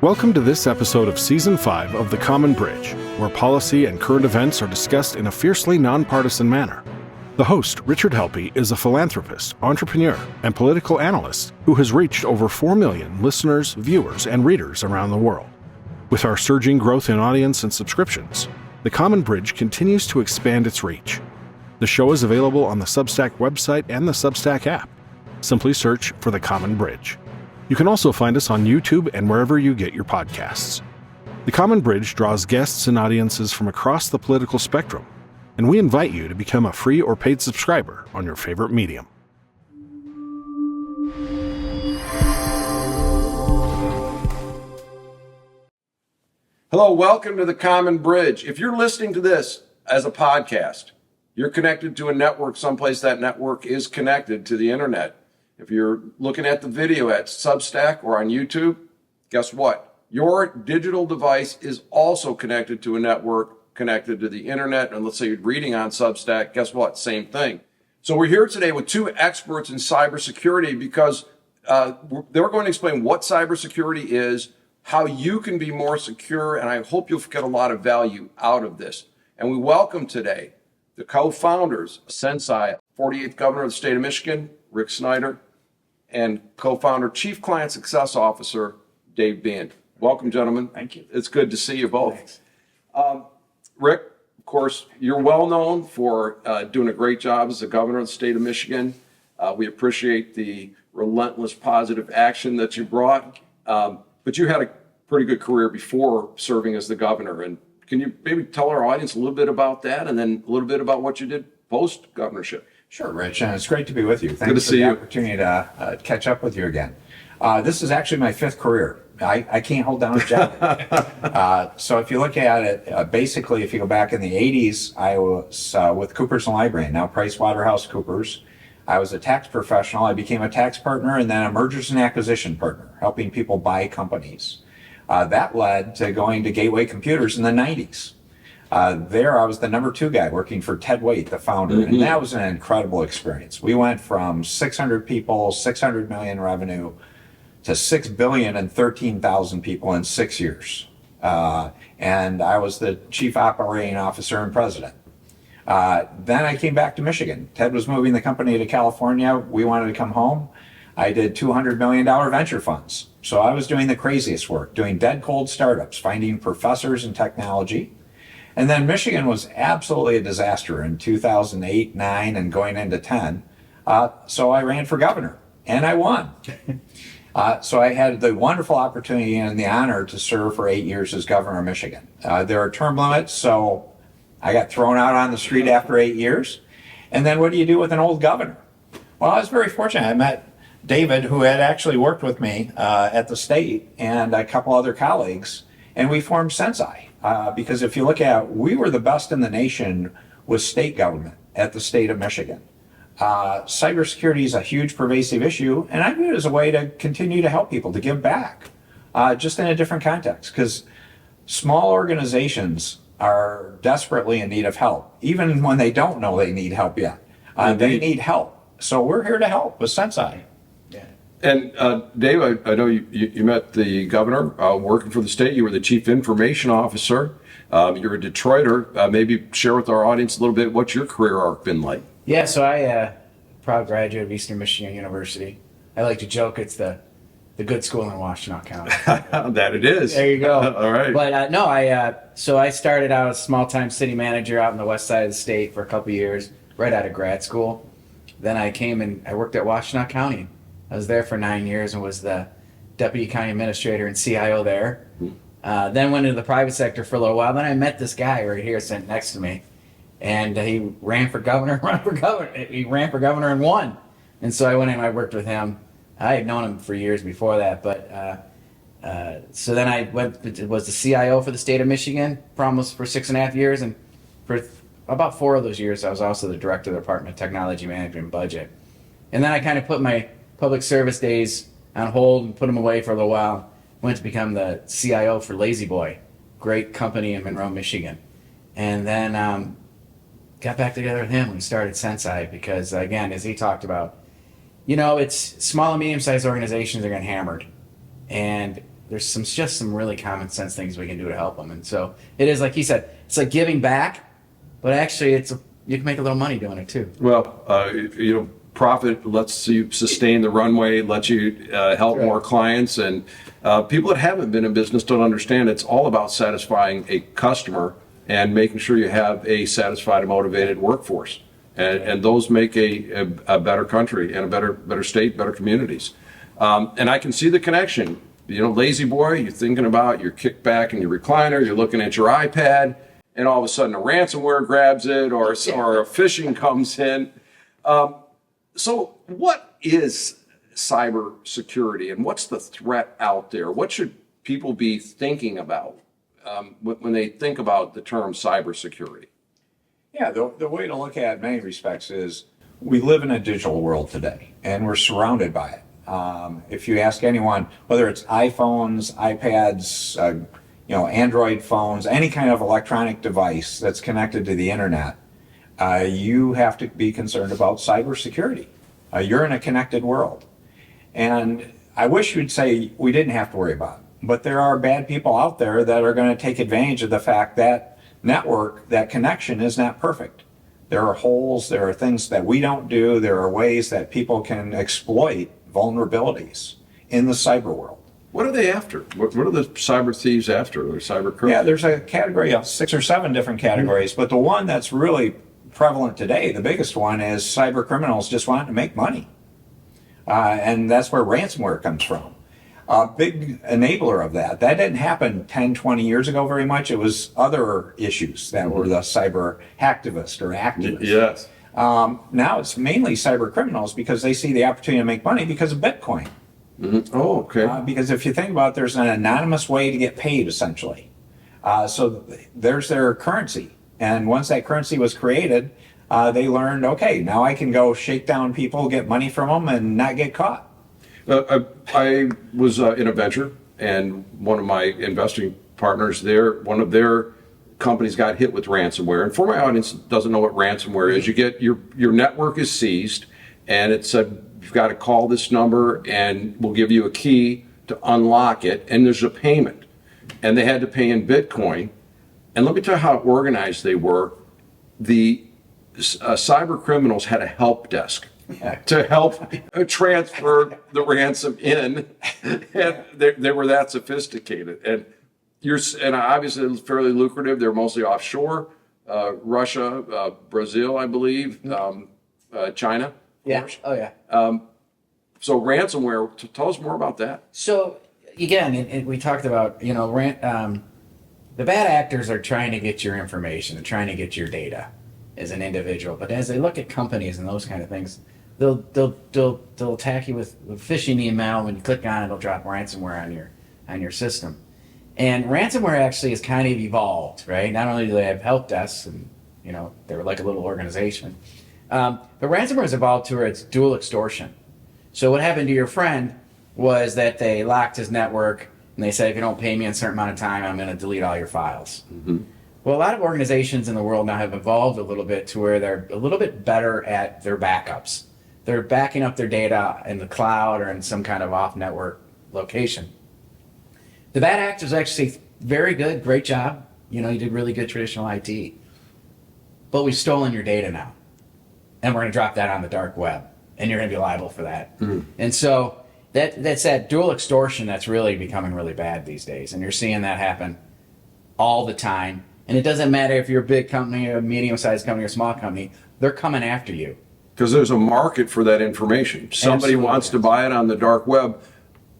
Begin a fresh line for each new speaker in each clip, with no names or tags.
Welcome to this episode of Season 5 of The Common Bridge, where policy and current events are discussed in a fiercely nonpartisan manner. The host, Richard Helppie, is a philanthropist, entrepreneur, and political analyst who has reached over 4 million listeners, viewers, and readers around the world. With our surging growth in audience and subscriptions, The Common Bridge continues to expand its reach. The show is available on the Substack website and the Substack app. Simply search for The Common Bridge. You can also find us on YouTube and wherever you get your podcasts. The Common Bridge draws guests and audiences from across the political spectrum, and we invite you to become a free or paid subscriber on your favorite medium.
Hello, welcome to The Common Bridge. If you're listening to this as a podcast, you're connected to a network someplace. That network is connected to the internet. If you're looking at the video at Substack or on YouTube, guess what? Your digital device is also connected to a network connected to the internet. And let's say you're reading on Substack, guess what? Same thing. So we're here today with two experts in cybersecurity because they're going to explain what cybersecurity is, how you can be more secure, and I hope you'll get a lot of value out of this. And we welcome today the co-founders, Senseye, 48th Governor of the state of Michigan, Rick Snyder, and co-founder, Chief Client Success Officer, David Behen. Welcome, gentlemen.
Thank you.
It's good to see you both.
Thanks.
Rick, of course, you're well known for doing a great job as the governor of the state of Michigan. We appreciate the relentless positive action that you brought. But you had a pretty good career before serving as the governor. And can you maybe tell our audience a little bit about that and then a little bit about what you did post-governorship?
Sure, Rich, and it's great to be with you. Thanks
Good to see
for the
you.
opportunity to catch up with you again. This is actually my fifth career. I can't hold down a job. So if you look at it, basically, if you go back in the 80s, I was with Coopers & Lybrand, now PricewaterhouseCoopers. I was a tax professional. I became a tax partner and then a mergers and acquisition partner, helping people buy companies. That led to going to Gateway Computers in the 90s. There, I was the number 2 guy working for Ted Waite, the founder, and that was an incredible experience. We went from 600 people, 600 million revenue, to 6 billion and 13,000 people in 6 years. And I was the chief operating officer and president. Then I came back to Michigan. Ted was moving the company to California. We wanted to come home. I did $200 million venture funds. So I was doing the craziest work, doing dead cold startups, finding professors in technology. And then Michigan was absolutely a disaster in 2008, 9, and going into 10. So I ran for governor, and I won. So I had the wonderful opportunity and the honor to serve for 8 years as governor of Michigan. There are term limits, so I got thrown out on the street after 8 years. And then what do you do with an old governor? Well, I was very fortunate. I met David, who had actually worked with me at the state, and a couple other colleagues, and we formed Senseye. Because if you look at, we were the best in the nation with state government at the state of Michigan. Cybersecurity is a huge pervasive issue, and I view it as a way to continue to help people, to give back, just in a different context, because small organizations are desperately in need of help, even when they don't know they need help yet. They need help. So we're here to help with Senseye.
And Dave, I know you met the governor working for the state. You were the chief information officer. You're a Detroiter. Maybe share with our audience a little bit what your career arc been like.
Yeah, so I proud graduate of Eastern Michigan University. I like to joke it's the good school in Washtenaw County.
That it is.
There you go.
All right.
But no, I started out as a small-time city manager out in the west side of the state for a couple of years, right out of grad school. Then I came and I worked at Washtenaw County. I was there for 9 years and was the deputy county administrator and CIO there. Then went into the private sector for a little while. Then I met this guy right here sitting next to me. And he ran for governor, He ran for governor and won. And so I went in and I worked with him. I had known him for years before that. But so then I was the CIO for the state of Michigan for 6.5 years. And for about 4 of those years, I was also the director of the Department of Technology Management and Budget. And then I kind of put my public service days on hold and put them away for a little while. Went to become the CIO for Lazy Boy, great company in Monroe, Michigan. And then got back together with him and started Senseye because, again, as he talked about, it's small and medium-sized organizations are getting hammered. And there's some really common sense things we can do to help them. And so it is, like he said, it's like giving back, but actually you can make a little money doing it too.
Well, profit lets you sustain the runway, lets you help more clients, and people that haven't been in business don't understand it's all about satisfying a customer and making sure you have a satisfied and motivated workforce. And those make a better country and a better state, better communities. And I can see the connection. Lazy boy, you're thinking about your kickback and your recliner, you're looking at your iPad, and all of a sudden a ransomware grabs it or a phishing comes in. So what is cybersecurity and what's the threat out there? What should people be thinking about when they think about the term cybersecurity?
Yeah, the way to look at it in many respects is we live in a digital world today, and we're surrounded by it. If you ask anyone, whether it's iPhones, iPads, Android phones, any kind of electronic device that's connected to the internet, you have to be concerned about cybersecurity. You're in a connected world. And I wish you'd say we didn't have to worry about it. But there are bad people out there that are going to take advantage of the fact that network, that connection is not perfect. There are holes, there are things that we don't do, there are ways that people can exploit vulnerabilities in the cyber world.
What are they after? What are the cyber thieves after, or cyber criminals?
Yeah, there's a category of 6 or 7 different categories, but the one that's really prevalent today, the biggest one, is cyber criminals just wanting to make money. And that's where ransomware comes from. A big enabler of that. That didn't happen 10, 20 years ago very much. It was other issues that were the cyber hacktivists or activists.
Yes.
Now it's mainly cyber criminals because they see the opportunity to make money because of Bitcoin.
Mm-hmm. Oh, okay.
Because if you think about it, there's an anonymous way to get paid, essentially. So there's their currency. And once that currency was created, they learned, okay, now I can go shake down people, get money from them, and not get caught.
I was in a venture, and one of my investing partners there, one of their companies got hit with ransomware. And for my audience that doesn't know what ransomware is, you get your network is seized, and it said, you've got to call this number, and we'll give you a key to unlock it, and there's a payment. And they had to pay in Bitcoin. And let me tell you how organized they were. The cyber criminals had a help desk to help transfer the ransom in, and they were that sophisticated. And obviously it's fairly lucrative. They're mostly offshore, Russia, Brazil, I believe, China.
Yeah. Oh yeah.
So ransomware. Tell us more about that.
So again, we talked about the bad actors are trying to get your information, they're trying to get your data as an individual. But as they look at companies and those kind of things, they'll attack you with phishing email. When you click on it, it'll drop ransomware on your system. And ransomware actually has kind of evolved, right? Not only do they have help desks, and they're like a little organization, but ransomware has evolved to where it's dual extortion. So what happened to your friend was that they locked his network, and they said, if you don't pay me in a certain amount of time, I'm going to delete all your files. Mm-hmm. Well, a lot of organizations in the world now have evolved a little bit to where they're a little bit better at their backups. They're backing up their data in the cloud or in some kind of off-network location. The bad actors actually very good, great job. You did really good traditional IT. But we've stolen your data now. And we're going to drop that on the dark web. And you're going to be liable for that. Mm-hmm. And so that's that dual extortion that's really becoming really bad these days. And you're seeing that happen all the time. And it doesn't matter if you're a big company, a medium-sized company, or a small company. They're coming after you.
Because there's a market for that information. Somebody wants to buy it on the dark web.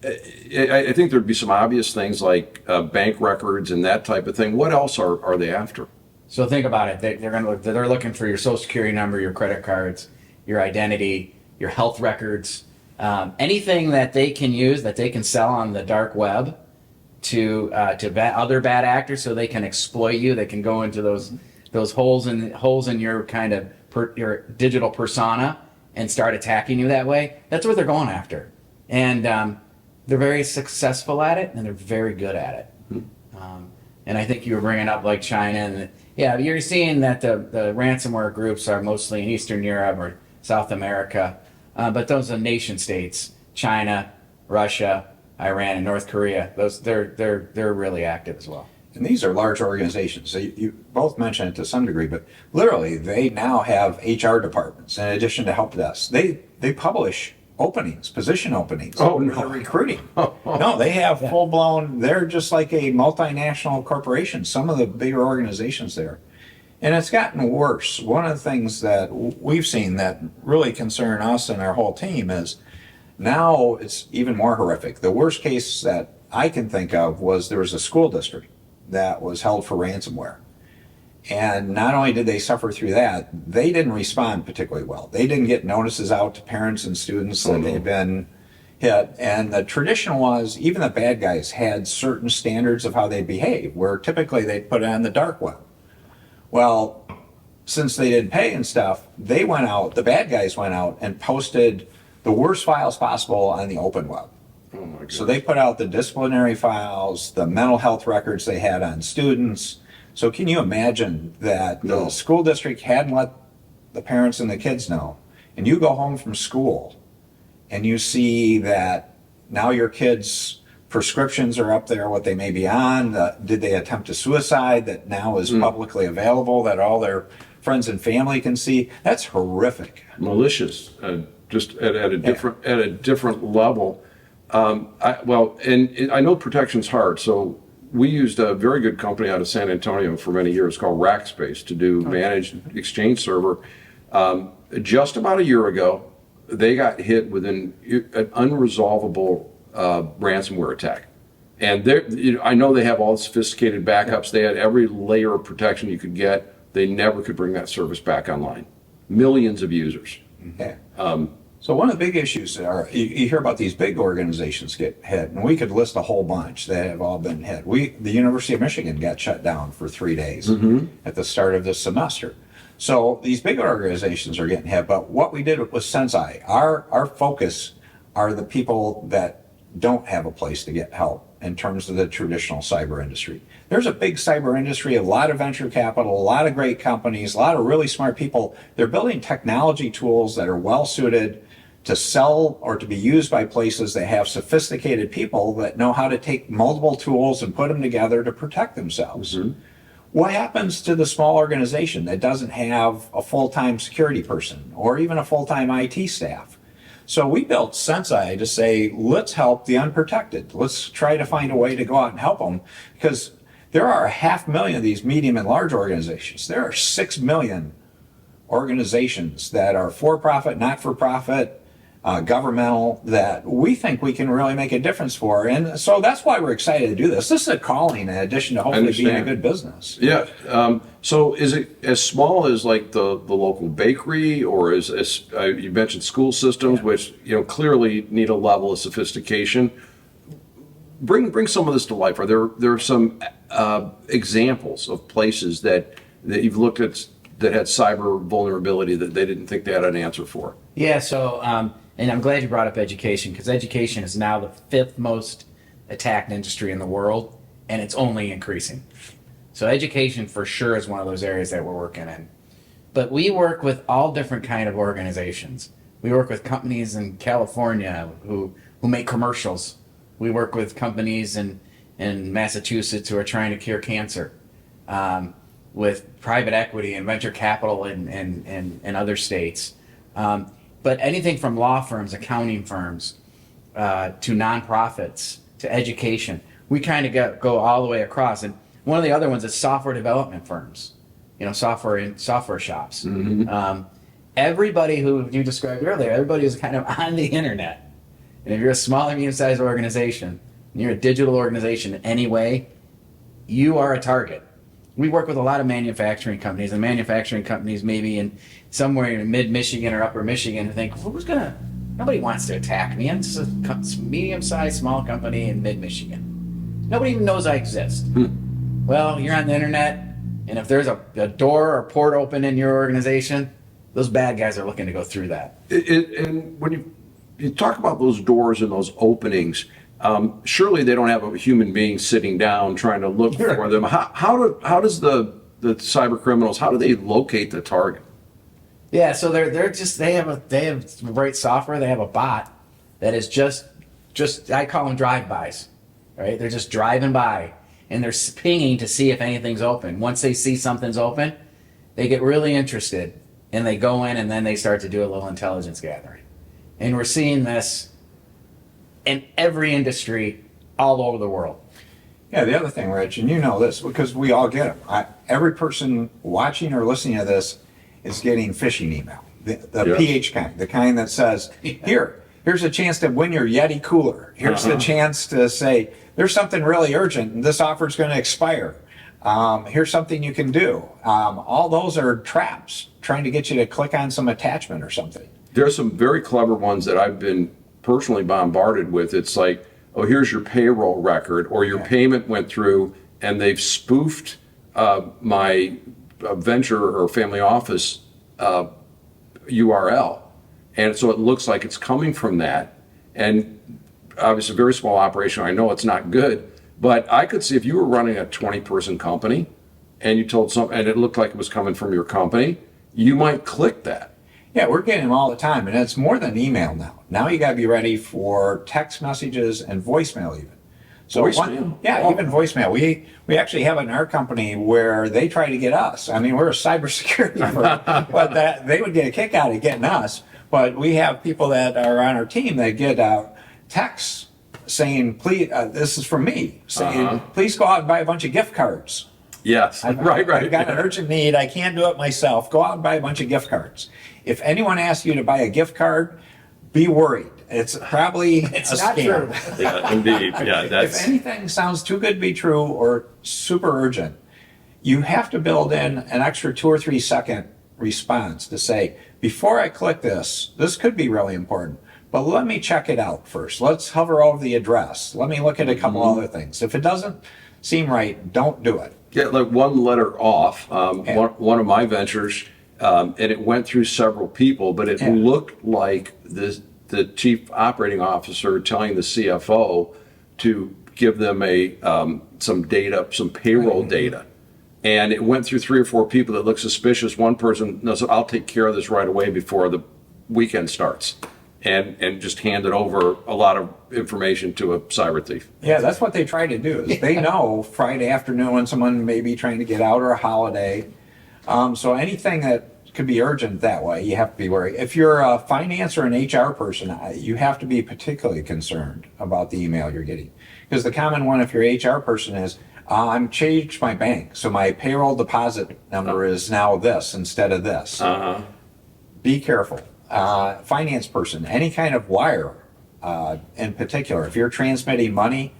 I think there'd be some obvious things like bank records and that type of thing. What else are they after?
So think about it. They're looking for your social security number, your credit cards, your identity, your health records, anything that they can use, that they can sell on the dark web to other bad actors, so they can exploit you. They can go into those holes in your kind of your digital persona and start attacking you that way. That's what they're going after, and they're very successful at it, and they're very good at it. Mm-hmm. And I think you were bringing up like China, and you're seeing that the ransomware groups are mostly in Eastern Europe or South America, but those are nation states: China, Russia, Iran and North Korea. They're really active as well.
And these are large organizations. So you both mentioned it to some degree, but literally they now have HR departments in addition to help desks. They publish openings, position openings.
Oh,
for
no.
the recruiting. No, they have full blown. They're just like a multinational corporation. Some of the bigger organizations there, and it's gotten worse. One of the things that we've seen that really concern us and our whole team is now it's even more horrific. The worst case that I can think of was there was a school district that was held for ransomware. And not only did they suffer through that, they didn't respond particularly well. They didn't get notices out to parents and students that they'd been hit. And the tradition was even the bad guys had certain standards of how they behave, where typically they'd put it on the dark web. Well, since they didn't pay and stuff, they went out, the bad guys went out and posted the worst files possible on the open web.
Oh my goodness.
So they put out the disciplinary files, the mental health records they had on students. So can you imagine that
No.
the school district hadn't let the parents and the kids know, and you go home from school and you see that now your kids' prescriptions are up there, what they may be on, did they attempt a suicide that now is publicly available, that all their friends and family can see? That's horrific.
Malicious, just at a different level. I know protection's hard, so we used a very good company out of San Antonio for many years called Rackspace to do managed exchange server. Just about a year ago, they got hit with an unresolvable ransomware attack. And I know they have all the sophisticated backups. They had every layer of protection you could get. They never could bring that service back online. Millions of users.
Okay. So one of the big issues are you hear about these big organizations get hit, and we could list a whole bunch that have all been hit. The University of Michigan got shut down for 3 days at the start of this semester. So these big organizations are getting hit. But what we did with Sensei, our focus are the people that don't have a place to get help in terms of the traditional cyber industry. There's a big cyber industry, a lot of venture capital, a lot of great companies, a lot of really smart people. They're building technology tools that are well suited to sell or to be used by places that have sophisticated people that know how to take multiple tools and put them together to protect themselves. What happens to the small organization that doesn't have a full-time security person or even a full-time IT staff? So we built Sensei to say, let's help the unprotected. Let's try to find a way to go out and help them, because there are 500,000 of these medium and large organizations. There are 6 million organizations that are for-profit, not-for-profit, governmental, that we think we can really make a difference for. And so that's why we're excited to do this. This is a calling in addition to hopefully being a good business.
Yeah. So is it as small as like the local bakery, or is you mentioned school systems, which clearly need a level of sophistication? Bring some of this to life. Are there some examples of places that you've looked at that had cyber vulnerability that they didn't think they had an answer for?
Yeah. So, and I'm glad you brought up education, because education is now the 5th most attacked industry in the world, and it's only increasing. So education for sure is one of those areas that we're working in. But we work with all different kind of organizations. We work with companies in California who make commercials. We work with companies in Massachusetts who are trying to cure cancer, with private equity and venture capital in other states. But anything from law firms, accounting firms, to nonprofits, to education, we kind of go all the way across. And one of the other ones is software development firms, software shops. Everybody who you described earlier, everybody who's kind of on the internet. And if you're a small or medium-sized organization, and you're a digital organization in any way, you are a target. We work with a lot of manufacturing companies, and manufacturing companies maybe in somewhere in mid-Michigan or upper Michigan who think, nobody wants to attack me. I'm just a medium-sized, small company in mid-Michigan. Nobody even knows I exist. Well, you're on the internet, and if there's a door or port open in your organization, those bad guys are looking to go through that.
And when you talk about those doors and those openings, surely they don't have a human being sitting down trying to look for them. How does the cyber criminals, how do they locate the target?
Yeah, so they have great software. They have a bot that is just just, I call them drive-bys, right? They're just driving by and they're pinging to see if anything's open. Once they see something's open, they get really interested and they go in and then they start to do a little intelligence gathering. And we're seeing this in every industry all over the world.
Yeah, the other thing, Rich, and you know this because we all get them. Every person watching or listening to this is getting phishing email. The PH kind, the kind that says, here's a chance to win your Yeti cooler. Here's the chance to say, there's something really urgent and this offer is going to expire. Here's something you can do. All those are traps trying to get you to click on some attachment or something.
There's some very clever ones that I've been personally bombarded with. It's like, oh, here's your payroll record, or your payment went through and they've spoofed my venture or family office URL. And so it looks like it's coming from that. And obviously a very small operation, I know it's not good, but I could see if you were running a 20-person company and you told and it looked like it was coming from your company, you might click that.
Yeah, we're getting them all the time, and it's more than email now. Now you got to be ready for text messages and voicemail even. So
voicemail?
Even voicemail. We actually have it in our company where they try to get us. I mean, we're a cybersecurity firm, but they would get a kick out of getting us. But we have people that are on our team that get texts saying, "Please, this is from me," saying, "Please go out and buy a bunch of gift cards."
Yes, right.
I've got an urgent need. I can't do it myself. Go out and buy a bunch of gift cards. If anyone asks you to buy a gift card, be worried. It's probably
It's
a
not
scam.
true.
Yeah, indeed. Yeah,
If anything sounds too good to be true or super urgent, you have to build in an extra 2 or 3 second response to say, before I click this could be really important, but let me check it out first. Let's hover over the address. Let me look at a couple other things. If it doesn't seem right, don't do it.
Yeah, like one letter off. One of my ventures, and it went through several people, but it looked like the chief operating officer telling the CFO to give them some data, some payroll data. And it went through 3 or 4 people that looked suspicious. One person said, I'll take care of this right away before the weekend starts. And just handed over a lot of information to a cyber thief.
Yeah, that's what they try to do. Is they know Friday afternoon when someone may be trying to get out or a holiday. So anything that could be urgent that way, you have to be worried. If you're a finance or an HR person, you have to be particularly concerned about the email you're getting. Because the common one, if you're an HR person, is I'm changed my bank, so my payroll deposit number is now this instead of this. Be careful. Finance person, any kind of wire in particular, if you're transmitting money,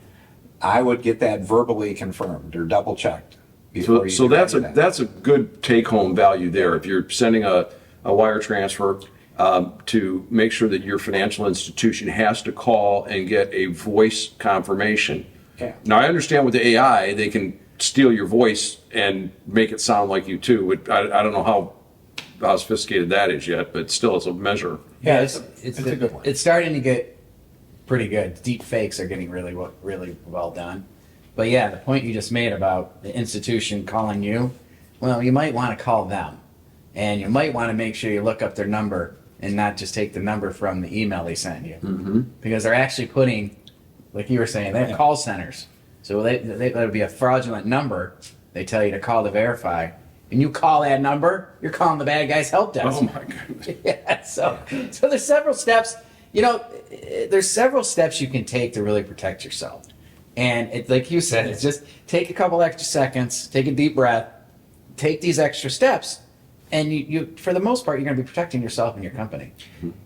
I would get that verbally confirmed or double checked.
So that's a good take-home value there. If you're sending a wire transfer, to make sure that your financial institution has to call and get a voice confirmation.
Yeah.
Now I understand with the AI, they can steal your voice and make it sound like you too. I don't know how sophisticated that is yet, but still it's a measure.
Yeah, it's a good one.
It's starting to get pretty good. Deep fakes are getting really well done. But yeah, the point you just made about the institution calling you, well, you might want to call them. And you might want to make sure you look up their number and not just take the number from the email they sent you.
Mm-hmm.
Because they're actually putting, like you were saying, they have call centers. So that'll be a fraudulent number they tell you to call to verify. And you call that number, you're calling the bad guy's help desk.
Oh my goodness.
Yeah, so there's several steps. There's several steps you can take to really protect yourself. And like you said, it's just take a couple extra seconds, take a deep breath, take these extra steps, and you for the most part, you're going to be protecting yourself and your company.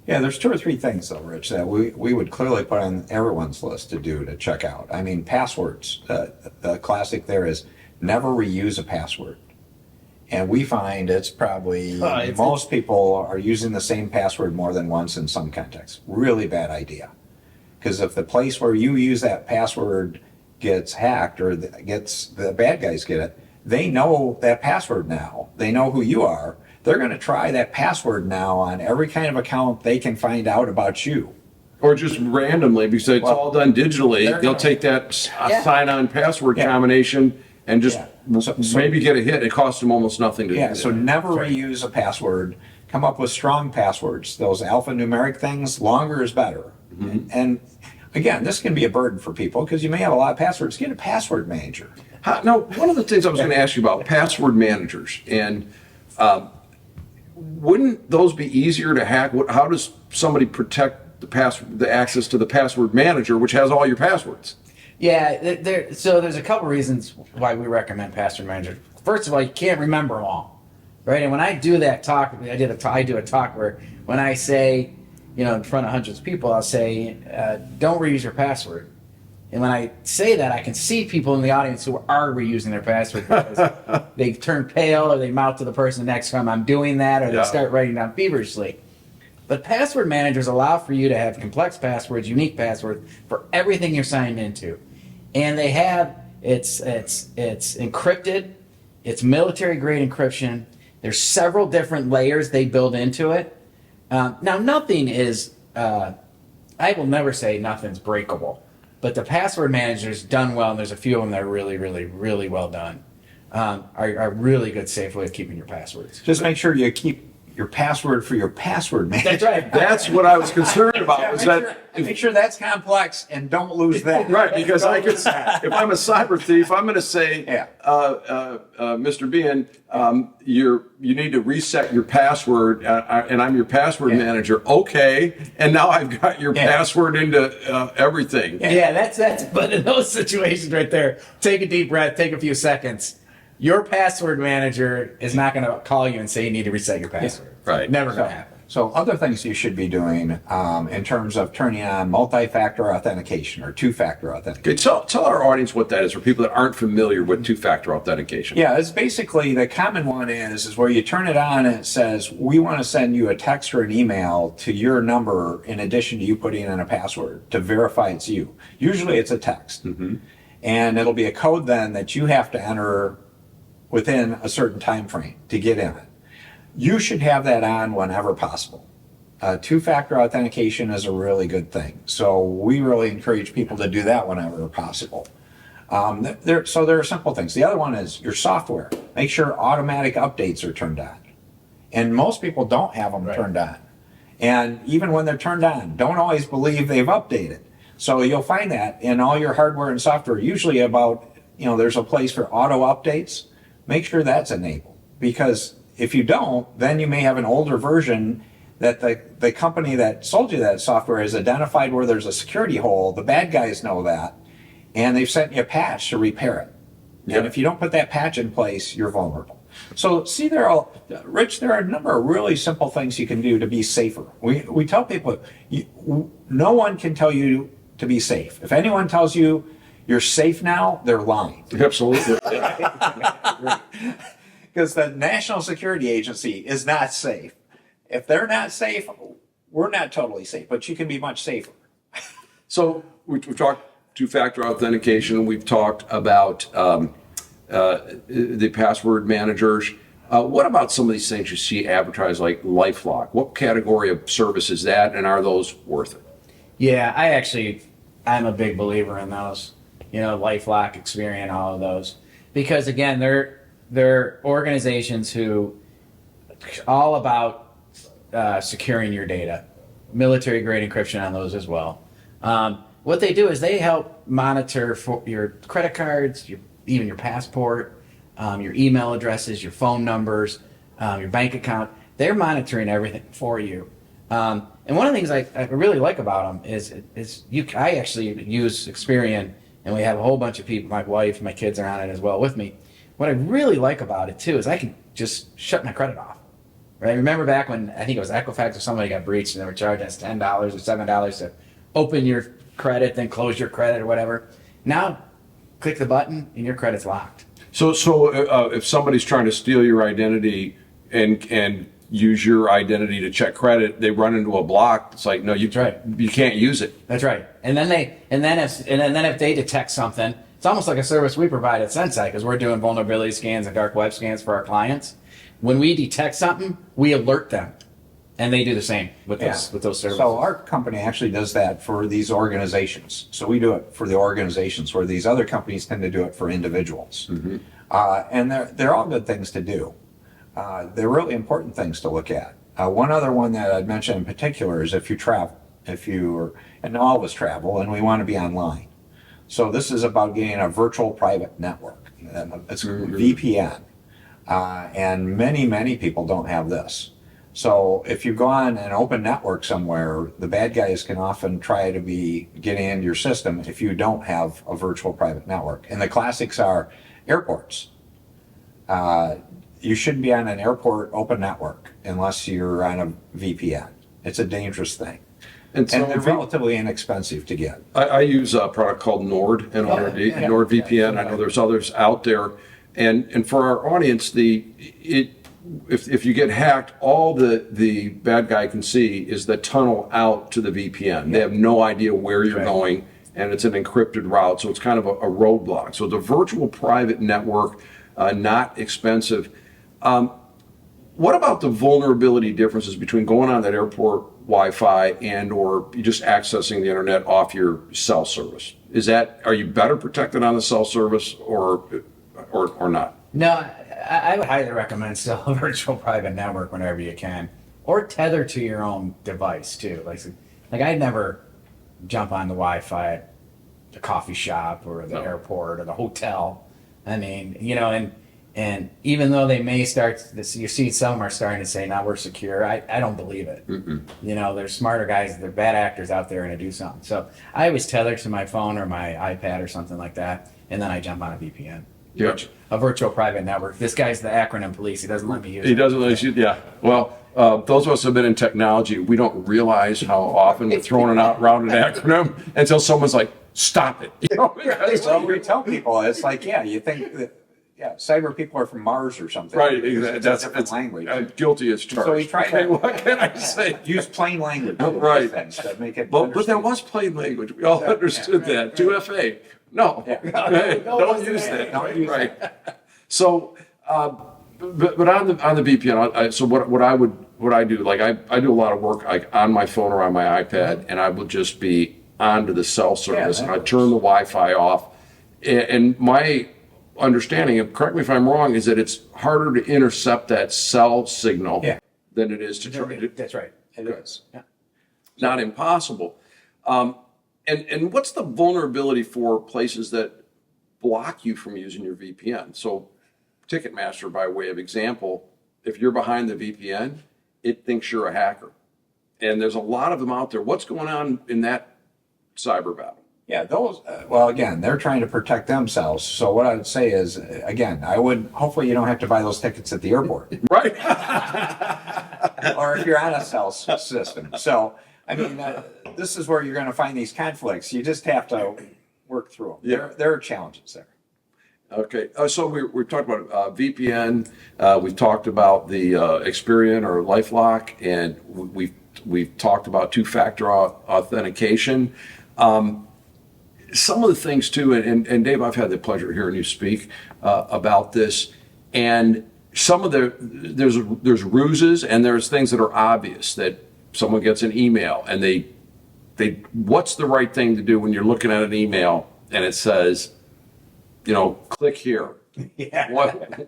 Yeah, there's 2 or 3 things though, Rich, that we would clearly put on everyone's list to check out. I mean, passwords. The classic there is never reuse a password. And we find it's probably most people are using the same password more than once in some contexts. Really bad idea. Because if the place where you use that password gets hacked or the bad guys get it, they know that password now. They know who you are. They're going to try that password now on every kind of account they can find out about you.
Or just randomly, because it's all done digitally. They'll take that sign-on password combination and just maybe get a hit. It costs them almost nothing to do.
Yeah, so never reuse a password. Come up with strong passwords. Those alphanumeric things, longer is better. Mm-hmm. And again, this can be a burden for people because you may have a lot of passwords. Get a password manager.
Now, one of the things I was going to ask you about password managers, and wouldn't those be easier to hack? How does somebody protect the access to the password manager, which has all your passwords?
Yeah, so there's a couple reasons why we recommend password manager. First of all, you can't remember them all, right? And when I do that talk, I do a talk where when I say, in front of hundreds of people, I'll say, don't reuse your password. And when I say that, I can see people in the audience who are reusing their password because they turn pale or they mouth to the person next to them, I'm doing that, or they start writing down feverishly. But password managers allow for you to have complex passwords, unique passwords for everything you're signed into. And they have, it's encrypted, it's military grade encryption. There's several different layers they build into it. Now, nothing is, I will never say nothing's breakable. But the password manager's done well, and there's a few of them that are really, really, really well done. Are a really good, safe way of keeping your passwords.
Just make sure you keep your password for your password manager.
That's right.
That's what I was concerned about.
Make sure that's complex and don't lose that.
Right, because if I'm a cyber thief, I'm going to say, Mr. Behen, you need to reset your password, and I'm your password manager. Okay, and now I've got your password into everything.
Yeah, that's. But in those situations right there, take a deep breath, take a few seconds. Your password manager is not going to call you and say you need to reset your password.
Right.
Never going to happen.
So other things you should be doing in terms of turning on multi-factor authentication or two-factor authentication.
Okay, tell our audience what that is for people that aren't familiar with two-factor authentication.
Yeah, it's basically the common one is where you turn it on and it says, we want to send you a text or an email to your number in addition to you putting in a password to verify it's you. Usually it's a text. Mm-hmm. And it'll be a code then that you have to enter within a certain time frame to get in it. You should have that on whenever possible. Two-factor authentication is a really good thing. So we really encourage people to do that whenever possible. There are simple things. The other one is your software. Make sure automatic updates are turned on. And most people don't have them turned on. And even when they're turned on, don't always believe they've updated. So you'll find that in all your hardware and software, usually there's a place for auto updates. Make sure that's enabled, because if you don't, then you may have an older version that the company that sold you that software has identified where there's a security hole. The bad guys know that, and they've sent you a patch to repair it. Yep. And if you don't put that patch in place, you're vulnerable. So see, Rich, there are a number of really simple things you can do to be safer. We tell people, no one can tell you to be safe. If anyone tells you you're safe now, they're lying.
Absolutely.
Because the National Security Agency is not safe. If they're not safe, we're not totally safe, but you can be much safer.
So we've talked two-factor authentication. We've talked about the password managers. What about some of these things you see advertised like LifeLock? What category of service is that, and are those worth it?
Yeah, I'm a big believer in those. LifeLock, Experian, all of those, because again, they're organizations who all about securing your data, military grade encryption on those as well. What they do is they help monitor for your credit cards, even your passport, your email addresses, your phone numbers, your bank account. They're monitoring everything for you. And one of the things I really like about them is I actually use Experian. And we have a whole bunch of people, my wife, my kids are on it as well with me. What I really like about it too is I can just shut my credit off. Right? Remember back when I think it was Equifax or somebody got breached and they were charging us $10 or $7 to open your credit, then close your credit or whatever. Now, click the button and your credit's locked.
So if somebody's trying to steal your identity and use your identity to check credit, they run into a block. It's like, no, you can't use it.
That's right. And then if they detect something, it's almost like a service we provide at Sensei, because we're doing vulnerability scans and dark web scans for our clients. When we detect something, we alert them, and they do the same with those services.
So our company actually does that for these organizations. So we do it for the organizations, where these other companies tend to do it for individuals. Mm-hmm. And they're all good things to do. They're really important things to look at. One other one that I'd mention in particular is if you travel. and all of us travel and we want to be online. So this is about getting a virtual private network. It's VPN. And many people don't have this. So if you go on an open network somewhere, the bad guys can often try to be getting into your system if you don't have a virtual private network. And the classics are airports. You shouldn't be on an airport open network unless you're on a VPN. It's a dangerous thing. And they're relatively inexpensive to get.
I use a product called Nord, NordVPN. I know there's others out there. And for our audience, if you get hacked, all the bad guy can see is the tunnel out to the VPN. They have no idea where you're going, and it's an encrypted route, so it's kind of a roadblock. So the virtual private network, not expensive. What about the vulnerability differences between going on that airport Wi-Fi and or just accessing the internet off your cell service? Are you better protected on the cell service or not?
No, I would highly recommend still a virtual private network whenever you can, or tether to your own device too. Like I'd never jump on the Wi-Fi at the coffee shop or the airport or the hotel. I mean, and even though they may you see some are starting to say, now we're secure, I don't believe it. There's smarter guys, they're bad actors out there and do something. So I always tether to my phone or my iPad or something like that, and then I jump on a VPN.
Yeah.
A virtual private network. This guy's the acronym police. He doesn't let me use it.
He doesn't let you, yeah. Well, those of us who have been in technology, we don't realize how often we're throwing around an acronym until someone's like, stop it.
So we tell people, it's like, you think that, cyber people are from Mars or something.
Right, exactly.
That's a different language.
Guilty as charged.
So we try to,
what can I say?
use plain language.
Right.
Things to make it
But there was plain language. We all understood that. 2FA. No. Don't use that.
Don't use
right. So, but on the VPN, so what I do, like I do a lot of work like on my phone or on my iPad, and I will just be onto the cell service, and I turn the Wi-Fi off. And my understanding, and correct me if I'm wrong, is that it's harder to intercept that cell signal than it is to try to.
That's right. It is. Yeah.
Not impossible. And what's the vulnerability for places that block you from using your VPN? So Ticketmaster, by way of example, if you're behind the VPN, it thinks you're a hacker. And there's a lot of them out there. What's going on in that cyber battle?
Yeah, those, well, again, they're trying to protect themselves. So what I would say is, again, hopefully you don't have to buy those tickets at the airport.
Right.
Or if you're on a cell system. So, I mean, this is where you're going to find these conflicts. You just have to work through them.
Yeah.
There are challenges there.
Okay, so we've talked about VPN. We've talked about the Experian or LifeLock, and we've talked about two-factor authentication. Some of the things too, and Dave, I've had the pleasure of hearing you speak about this, and some of there's ruses and there's things that are obvious that someone gets an email and they what's the right thing to do when you're looking at an email and it says, click here.
Yeah.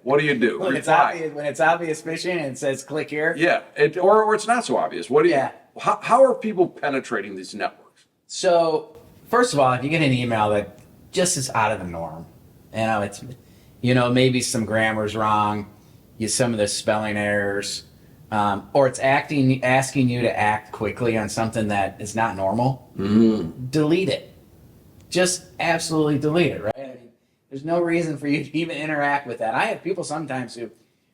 What do you do?
When it's obvious phishing and it says click here.
Yeah, or it's not so obvious. What do you? How are people penetrating these networks?
So first of all, if you get an email that just is out of the norm, it's maybe some grammar's wrong, some of the spelling errors, or it's asking you to act quickly on something that is not normal, delete it. Just absolutely delete it, right? I mean, there's no reason for you to even interact with that. I have people sometimes who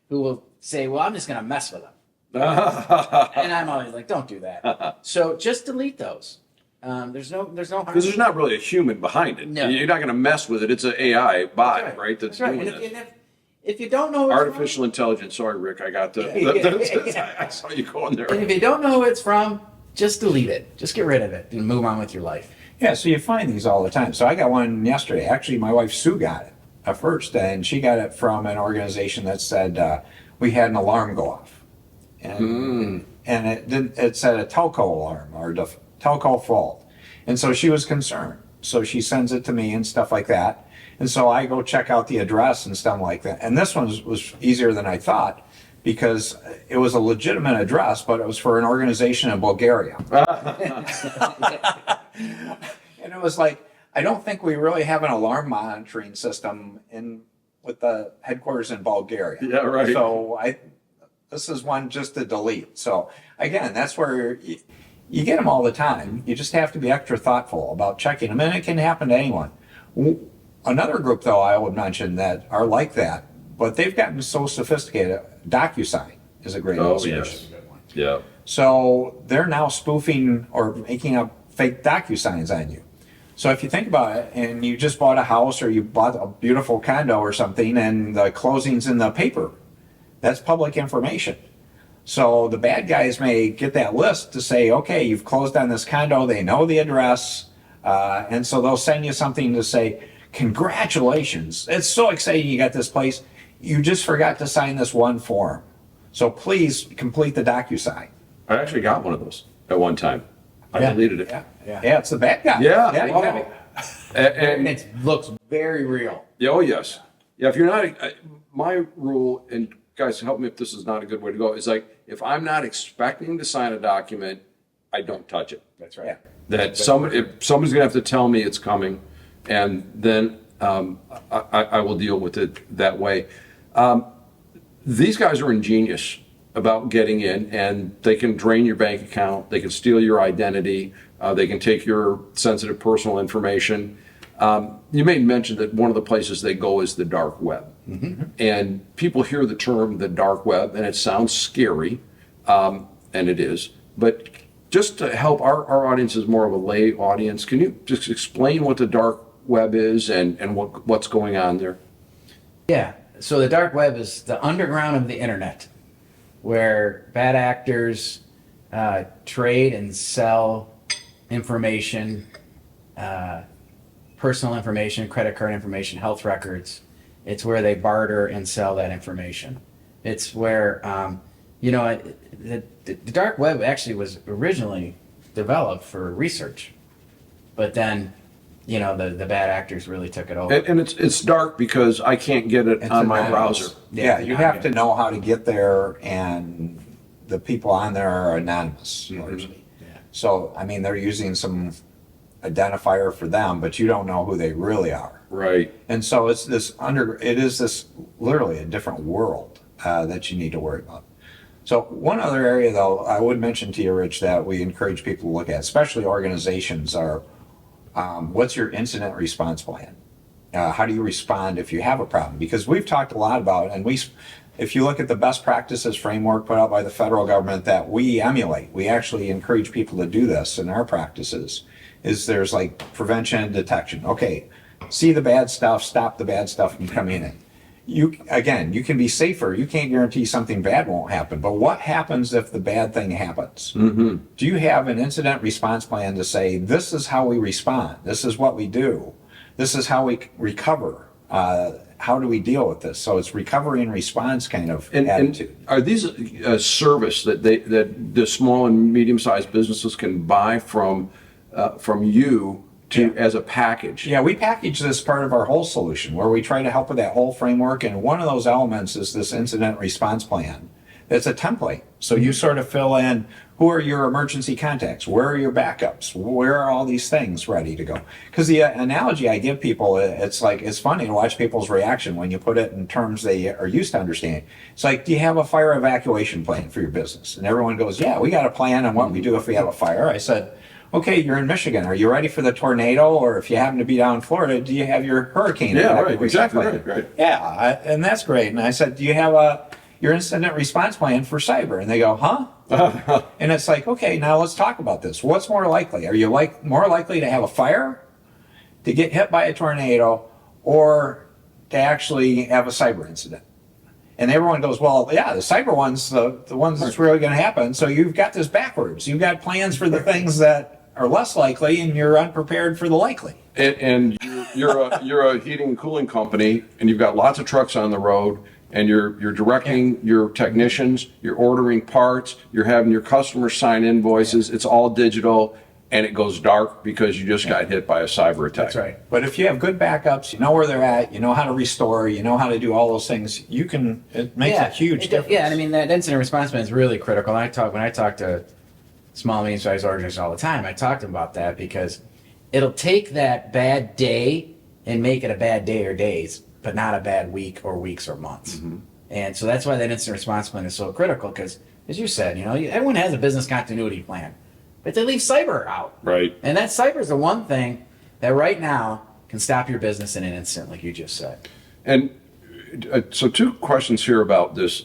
will say, well, I'm just going to mess with them. And I'm always like, don't do that. So just delete those. There's no harm.
Because there's not really a human behind it.
No.
You're not going to mess with it. It's an AI bot, right?
That's right. And if you don't know
artificial intelligence. Sorry, Rick, I got I saw you going there.
And if you don't know who it's from, just delete it. Just get rid of it and move on with your life.
Yeah, so you find these all the time. So I got one yesterday. Actually, my wife Sue got it at first, and she got it from an organization that said we had an alarm go off, and it said a telco alarm or telco fault, and so she was concerned. So she sends it to me and stuff like that, and so I go check out the address and stuff like that. And this one was easier than I thought, because it was a legitimate address, but it was for an organization in Bulgaria. And it was like, I don't think we really have an alarm monitoring system with the headquarters in Bulgaria.
Yeah, right.
So this is one just to delete. So again, that's where you get them all the time. You just have to be extra thoughtful about checking them, and it can happen to anyone. Another group, though, I would mention that are like that, but they've gotten so sophisticated. DocuSign is a great illustration.
Yes. Yeah.
So they're now spoofing or making up fake DocuSigns on you. So if you think about it, and you just bought a house or you bought a beautiful condo or something, and the closing's in the paper, that's public information. So the bad guys may get that list to say, okay, you've closed on this condo, they know the address, and so they'll send you something to say, congratulations, it's so exciting you got this place. You just forgot to sign this one form. So please complete the DocuSign.
I actually got one of those at one time. I deleted it.
Yeah, it's the bad guy.
Yeah.
you
Wow.
have it.
And
It looks very real.
yeah, oh yes. Yeah, if you're not, my rule, and guys, help me if this is not a good way to go, is like, if I'm not expecting to sign a document, I don't touch it.
That's right.
Yeah.
That if somebody's gonna have to tell me it's coming, and then I will deal with it that way. These guys are ingenious about getting in, and they can drain your bank account, they can steal your identity, they can take your sensitive personal information. You made mention that one of the places they go is the dark web. Mm-hmm. And people hear the term the dark web, and it sounds scary, and it is. But just to help, our audience is more of a lay audience. Can you just explain what the dark web is and what's going on there?
Yeah. So the dark web is the underground of the internet, where bad actors trade and sell information, personal information, credit card information, health records. It's where they barter and sell that information. It's where, the dark web actually was originally developed for research, but then, the bad actors really took it over.
And it's dark because I can't get it on my browser.
Yeah, you have to know how to get there, and the people on there are anonymous, largely.
Yeah.
So, I mean, they're using some identifier for them, but you don't know who they really are.
Right.
And so it is this literally a different world that you need to worry about. So one other area, though, I would mention to you, Rich, that we encourage people to look at, especially organizations, are what's your incident response plan? How do you respond if you have a problem? Because we've talked a lot about, and if you look at the best practices framework put out by the federal government that we emulate, we actually encourage people to do this in our practices, is there's like prevention and detection. Okay, see the bad stuff, stop the bad stuff from coming in. You can be safer. You can't guarantee something bad won't happen, but what happens if the bad thing happens? Mm-hmm. Do you have an incident response plan to say, this is how we respond, this is what we do, this is how we recover, how do we deal with this? So it's recovery and response kind of attitude.
And are these a service that the small and medium-sized businesses can buy from you as a package?
Yeah, we package this part of our whole solution where we try to help with that whole framework, and one of those elements is this incident response plan. It's a template. So you sort of fill in, who are your emergency contacts? Where are your backups? Where are all these things ready to go? Because the analogy I give people, it's funny to watch people's reaction when you put it in terms they are used to understanding. It's like, do you have a fire evacuation plan for your business? And everyone goes, yeah, we got a plan on what we do if we have a fire. I said, okay, you're in Michigan. Are you ready for the tornado? Or if you happen to be down in Florida, do you have your hurricane?
Yeah, right, exactly right.
Yeah, and that's great. And I said, do you have your incident response plan for cyber? And they go, huh? And it's like, okay, now let's talk about this. What's more likely? Are you more likely to have a fire, to get hit by a tornado, or to actually have a cyber incident? And everyone goes, well, yeah, the cyber one's the ones that's really going to happen. So you've got this backwards. You've got plans for the things that are less likely, and you're unprepared for the likely.
And you're a heating and cooling company, and you've got lots of trucks on the road, and you're directing your technicians, you're ordering parts, you're having your customers sign invoices. It's all digital, and it goes dark because you just got hit by a cyber attack.
That's right.
But if you have good backups, you know where they're at, you know how to restore, you know how to do all those things, it makes a huge difference.
Yeah, and I mean, that incident response plan is really critical. And when I talk to small, medium-sized organizations all the time, I talk to them about that because it'll take that bad day and make it a bad day or days, but not a bad week or weeks or months.
Mm-hmm.
And so that's why that incident response plan is so critical because, as you said, everyone has a business continuity plan, but they leave cyber out.
Right.
And that cyber is the one thing that right now can stop your business in an instant, like you just said.
And so 2 questions here about this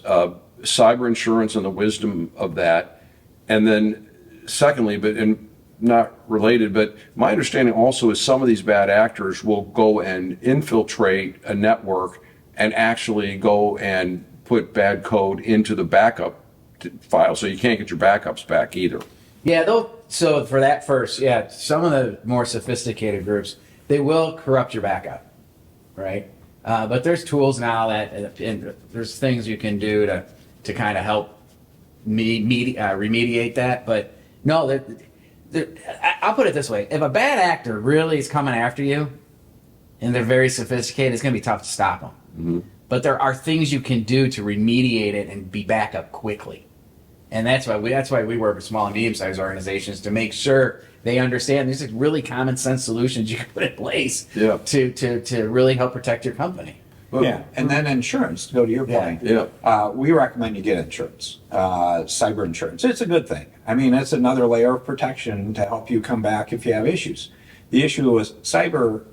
cyber insurance and the wisdom of that. And then secondly, and not related, but my understanding also is some of these bad actors will go and infiltrate a network and actually go and put bad code into the backup file, so you can't get your backups back either.
Yeah, so for that first, some of the more sophisticated groups, they will corrupt your backup, right? But there's tools now and there's things you can do to kind of help remediate that. But no, I'll put it this way. If a bad actor really is coming after you and they're very sophisticated, it's going to be tough to stop them.
Mm-hmm.
But there are things you can do to remediate it and be back up quickly. And that's why we work with small and medium-sized organizations to make sure they understand these are really common sense solutions you can put in place to really help protect your company.
Yeah, and then insurance, to go to your point. We recommend you get insurance, cyber insurance. It's a good thing. I mean, it's another layer of protection to help you come back if you have issues. The issue with cyber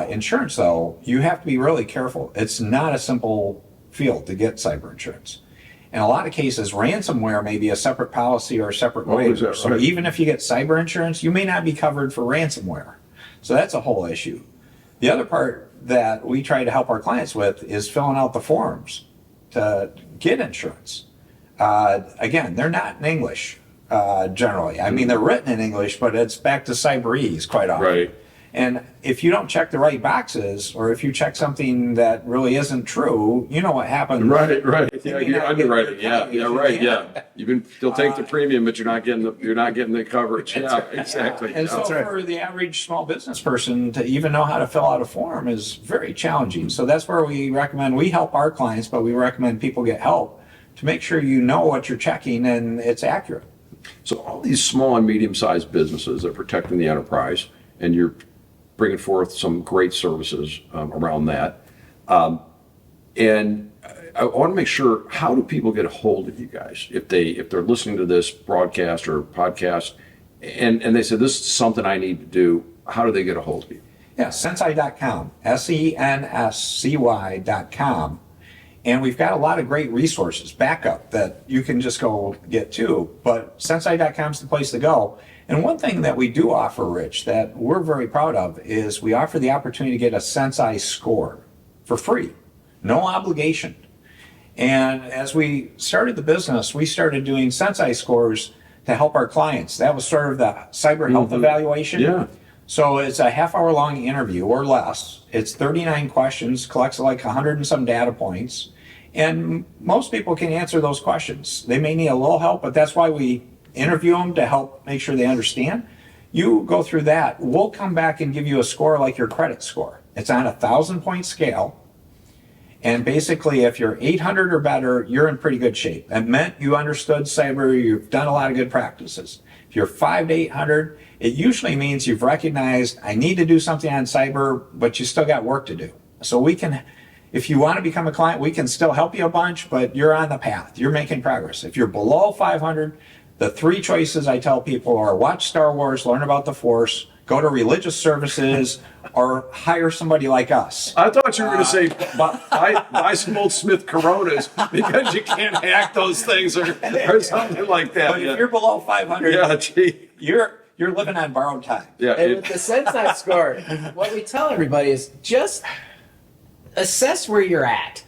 insurance, though, you have to be really careful. It's not a simple field to get cyber insurance. In a lot of cases, ransomware may be a separate policy or a separate waiver.
Right?
So even if you get cyber insurance, you may not be covered for ransomware. So that's a whole issue. The other part that we try to help our clients with is filling out the forms to get insurance. Again, they're not in English generally. I mean, they're written in English, but it's back to cyberese quite often.
Right.
And if you don't check the right boxes, or if you check something that really isn't true, you know what happens.
Right. Yeah, you're underwriting. They'll take the premium, but you're not getting the coverage. Yeah, exactly.
And so for the average small business person to even know how to fill out a form is very challenging. So that's where we help our clients, but we recommend people get help to make sure you know what you're checking and it's accurate.
So all these small and medium-sized businesses that are protecting the enterprise, and you're bringing forth some great services around that. And I want to make sure, how do people get a hold of you guys if they're listening to this broadcast or podcast and they say, this is something I need to do? How do they get a hold of you?
Yeah, Sensei.com, SENSCY.com. And we've got a lot of great resources, backup that you can just go get too. But Sensei.com is the place to go. And one thing that we do offer, Rich, that we're very proud of is we offer the opportunity to get a Sensei score for free, no obligation. And as we started the business, we started doing Sensei scores to help our clients. That was sort of the cyber health evaluation.
Yeah.
So it's a half-hour-long interview or less. It's 39 questions, collects like 100 and some data points. And most people can answer those questions. They may need a little help, but that's why we interview them to help make sure they understand. You go through that. We'll come back and give you a score like your credit score. It's on a 1,000-point scale. And basically, if you're 800 or better, you're in pretty good shape. That meant you understood cyber, you've done a lot of good practices. If you're 5 to 800, it usually means you've recognized, I need to do something on cyber, but you still got work to do. So we can, if you want to become a client, we can still help you a bunch, but you're on the path. You're making progress. If you're below 500, the 3 choices I tell people are watch Star Wars, learn about the Force, go to religious services, or hire somebody like us.
I thought you were going to say buy some old Smith Coronas because you can't hack those things or something like that.
But if you're below 500, you're living on borrowed time.
Yeah,
And with the Sensei score, what we tell everybody is just assess where you're at.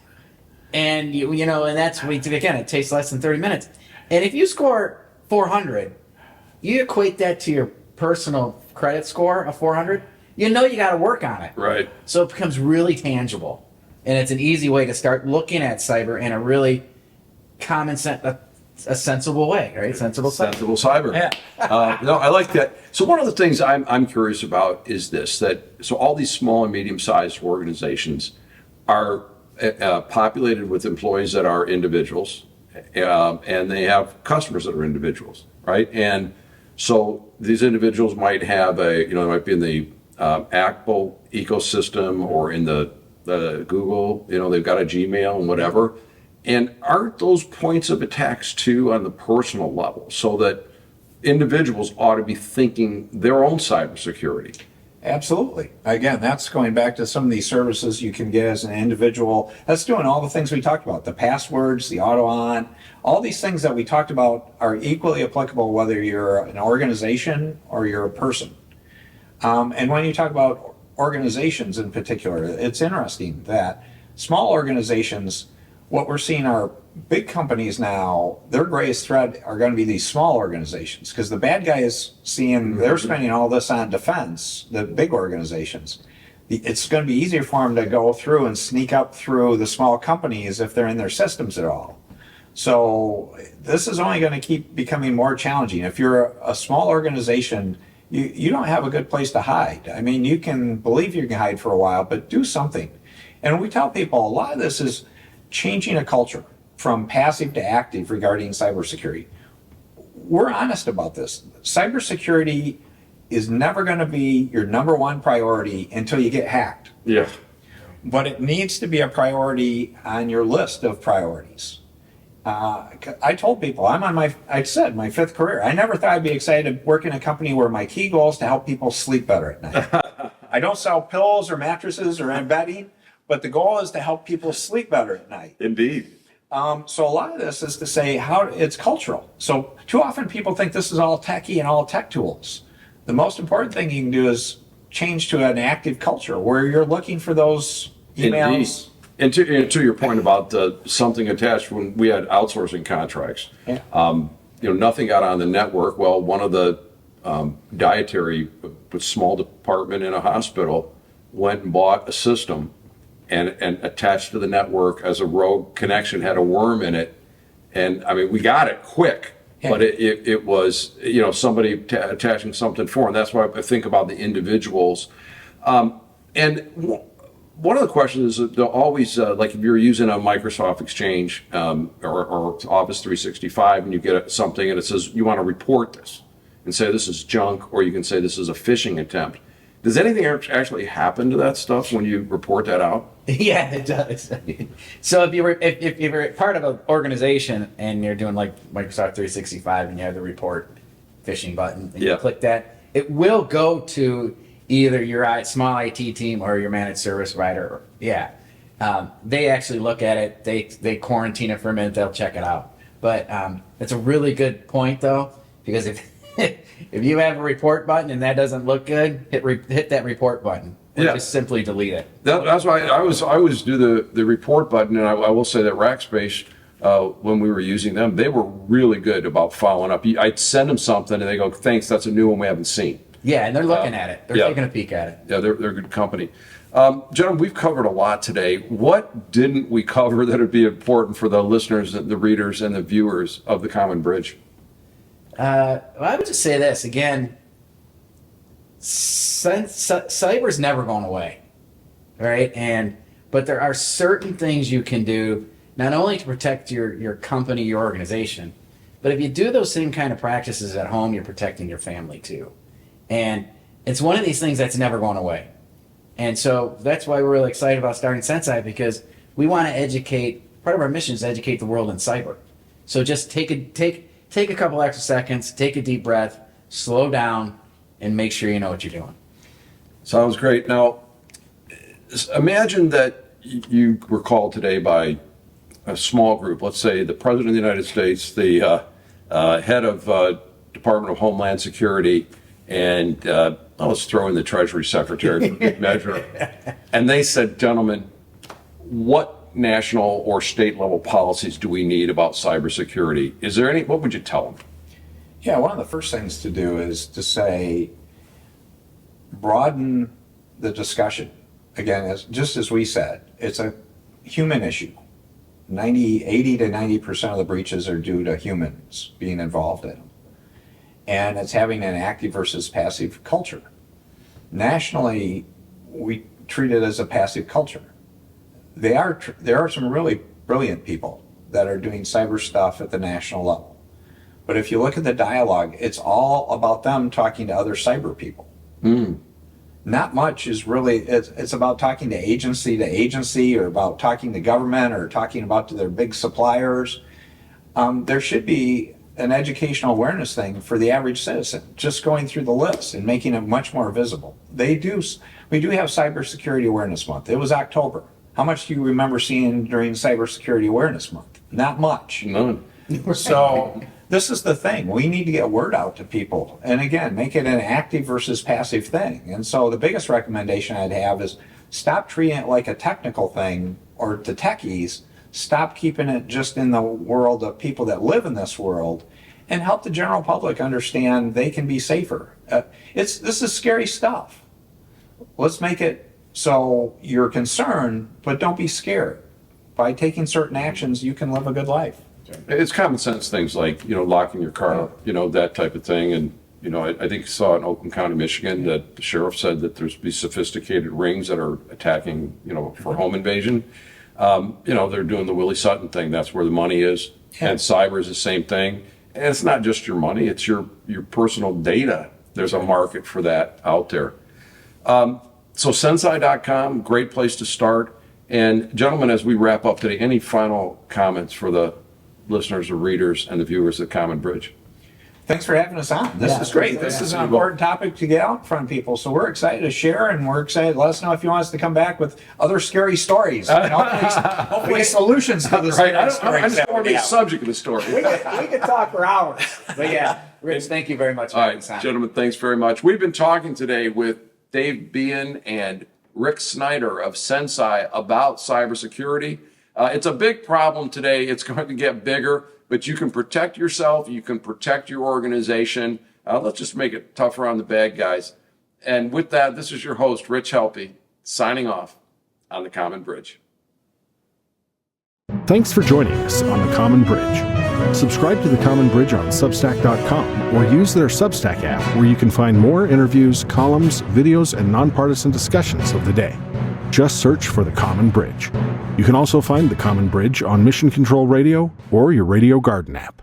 And you know, and that's again, it takes less than 30 minutes. And if you score 400, you equate that to your personal credit score of 400, you know you got to work on it.
Right.
So it becomes really tangible. And it's an easy way to start looking at cyber in a really common sense, a sensible way, right? Sensible
cyber.
Yeah.
No, I like that. So one of the things I'm curious about is this, so all these small and medium-sized organizations are populated with employees that are individuals, and they have customers that are individuals, right? And so these individuals might have they might be in the Apple ecosystem or in the Google, they've got a Gmail and whatever. And aren't those points of attacks too on the personal level, so that individuals ought to be thinking their own cybersecurity?
Absolutely. Again, that's going back to some of these services you can get as an individual. That's doing all the things we talked about, the passwords, the auto on, all these things that we talked about are equally applicable whether you're an organization or you're a person. And when you talk about organizations in particular, it's interesting that small organizations, what we're seeing are big companies now, their greatest threat are going to be these small organizations, because the bad guy is seeing they're spending all this on defense, the big organizations. It's going to be easier for them to go through and sneak up through the small companies if they're in their systems at all. So this is only going to keep becoming more challenging. If you're a small organization, you don't have a good place to hide. I mean, you can believe you can hide for a while, but do something. And we tell people a lot of this is changing a culture from passive to active regarding cybersecurity. We're honest about this. Cybersecurity is never going to be your number one priority until you get hacked.
Yeah.
But it needs to be a priority on your list of priorities. I told people I'm on my fifth career. I never thought I'd be excited to work in a company where my key goal is to help people sleep better at night. I don't sell pillows or mattresses or bedding, but the goal is to help people sleep better at night.
Indeed.
So a lot of this is to say how it's cultural. So too often people think this is all techie and all tech tools. The most important thing you can do is change to an active culture where you're looking for those emails.
Indeed. And to your point about something attached, when we had outsourcing contracts, nothing got on the network. Well, one of the dietary, small department in a hospital went and bought a system and attached to the network as a rogue connection, had a worm in it. And I mean, we got it quick, but it was, somebody attaching something foreign. That's why I think about the individuals. And one of the questions is they'll always, like if you're using a Microsoft Exchange or Office 365 and you get something and it says you want to report this and say this is junk, or you can say this is a phishing attempt. Does anything actually happen to that stuff when you report that out?
Yeah, it does. So if you're part of an organization and you're doing like Microsoft 365 and you have the report phishing button and you click that, it will go to either your small IT team or your managed service provider. They actually look at it. They quarantine it for a minute. They'll check it out. But it's a really good point though, because if you have a report button and that doesn't look good, hit that report button. Or just simply delete it.
That's why I always do the report button, and I will say that Rackspace, when we were using them, they were really good about following up. I'd send them something and they go, thanks, that's a new one we haven't seen.
Yeah, and they're looking at it. They're taking a peek at it.
Yeah, they're a good company. Gentlemen, we've covered a lot today. What didn't we cover that would be important for the listeners, the readers, and the viewers of the Common Bridge?
Well, I would just say this again. Cyber's never going away, right? But there are certain things you can do not only to protect your company, your organization, but if you do those same kind of practices at home, you're protecting your family too. And it's one of these things that's never going away. And so that's why we're really excited about starting Sensei, because we want to educate. Part of our mission is to educate the world in cyber. So just take a couple extra seconds, take a deep breath, slow down, and make sure you know what you're doing.
Sounds great. Now, imagine that you were called today by a small group, let's say the President of the United States, the head of Department of Homeland Security, and let's throw in the Treasury Secretary for good measure. And they said, gentlemen, what national or state level policies do we need about cybersecurity? Is there any, what would you tell them?
Yeah, one of the first things to do is to say, broaden the discussion. Again, just as we said, it's a human issue. 80 to 90% of the breaches are due to humans being involved in them. And it's having an active versus passive culture. Nationally, we treat it as a passive culture. There are some really brilliant people that are doing cyber stuff at the national level. But if you look at the dialogue, it's all about them talking to other cyber people. Not much is really, it's about talking to agency or about talking to government or talking about to their big suppliers. There should be an educational awareness thing for the average citizen, just going through the list and making it much more visible. We do have Cybersecurity Awareness Month. It was October. How much do you remember seeing during Cybersecurity Awareness Month? Not much.
None.
So this is the thing. We need to get word out to people. And again, make it an active versus passive thing. And so the biggest recommendation I'd have is stop treating it like a technical thing or the techies. Stop keeping it just in the world of people that live in this world and help the general public understand they can be safer. This is scary stuff. Let's make it so you're concerned, but don't be scared. By taking certain actions, you can live a good life.
It's common sense things like, locking your car, that type of thing. And, I think you saw in Oakland County, Michigan, that the sheriff said that there's be sophisticated rings that are attacking, for home invasion. They're doing the Willie Sutton thing. That's where the money is. Yeah. And cyber is the same thing. And it's not just your money, it's your personal data. There's a market for that out there. So Sensei.com, great place to start. And gentlemen, as we wrap up today, any final comments for the listeners or readers and the viewers of Common Bridge?
Thanks for having us on. This is great. This is an important topic to get out in front of people. So we're excited to share, and we're excited. Let us know if you want us to come back with other scary stories. Hopefully solutions to the scary stories.
I just want to be the subject of the story.
We could talk for hours. But yeah, Rich, thank you very much for having us on.
Gentlemen, thanks very much. We've been talking today with Dave Behen and Rick Snyder of Sensei about cybersecurity. It's a big problem today. It's going to get bigger, but you can protect yourself. You can protect your organization. Let's just make it tougher on the bad guys. And with that, this is your host, Rich Helppie, signing off on the Common Bridge.
Thanks for joining us on the Common Bridge. Subscribe to the Common Bridge on Substack.com or use their Substack app where you can find more interviews, columns, videos, and nonpartisan discussions of the day. Just search for the Common Bridge. You can also find the Common Bridge on Mission Control Radio or your Radio Garden app.